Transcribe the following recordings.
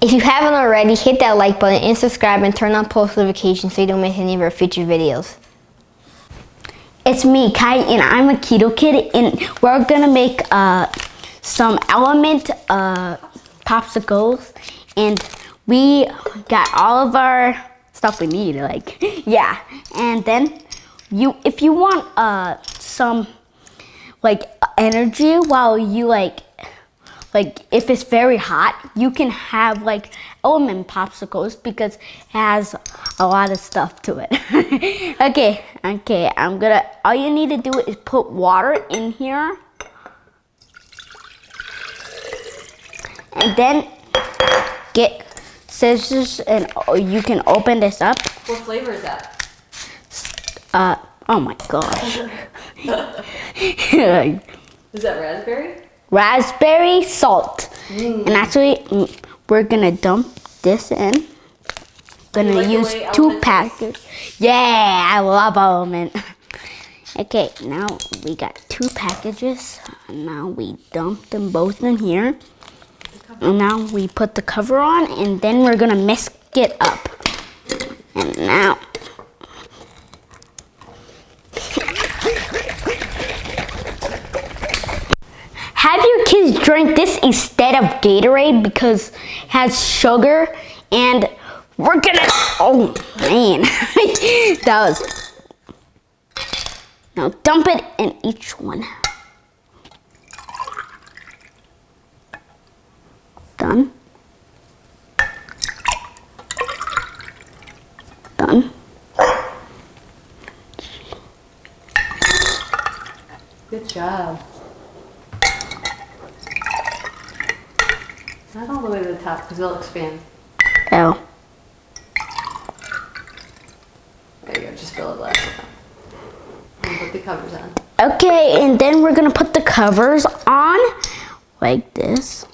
If you haven't already, hit that like button and subscribe and turn on post notifications so you don't miss any of our future videos. It's me, Kai, and I'm a keto kid, and we're gonna make some LMNT popsicles, and we got all of our stuff we need, like, yeah. And then if you want some like energy while you like if it's very hot, you can have like LMNT popsicles because it has a lot of stuff to it. okay, all you need to do is put water in here. And then get scissors and you can open this up. What flavor is that? Oh my gosh. Is that raspberry? Raspberry salt. And actually, we're gonna dump this in. Gonna use 2 packets. Yeah, I love LMNT. Okay, now we got 2 packages. Now we dump them both in here. And now we put the cover on, and then we're gonna mix it up. And now, have your kids drink this instead of Gatorade because it has sugar, and we're gonna, oh man, that was, now dump it in each one. Done. Done. Good job. Not all the way to the top because it'll expand. Oh. There you go, just fill it last time. And put the covers on. Okay, and then we're gonna put the covers on like this.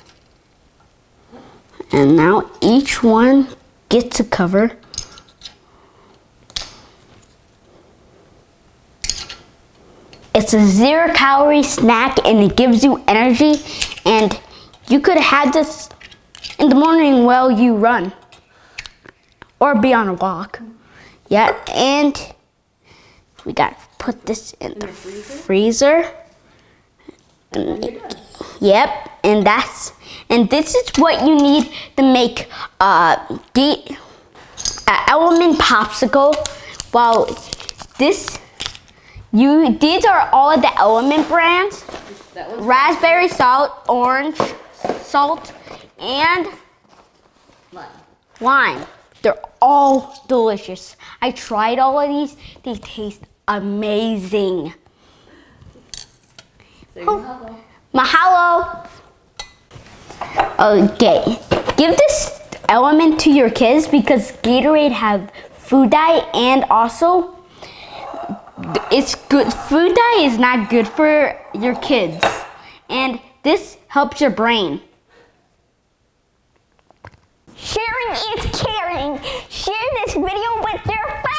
And now each one gets a cover. It's a 0-calorie snack and it gives you energy, and you could have this in the morning while you run or be on a walk. Yeah, and we got to put this in the freezer. Yep, and this is what you need to make the LMNT popsicle. Well, these are all of the LMNT brands: raspberry salt, orange salt, and lime. They're all delicious. I tried all of these. They taste amazing. Mahalo. Mahalo. Okay, give this LMNT to your kids because Gatorade have food dye, and also it's good. Food dye is not good for your kids, and this helps your brain. Sharing is caring. Share this video with your friends.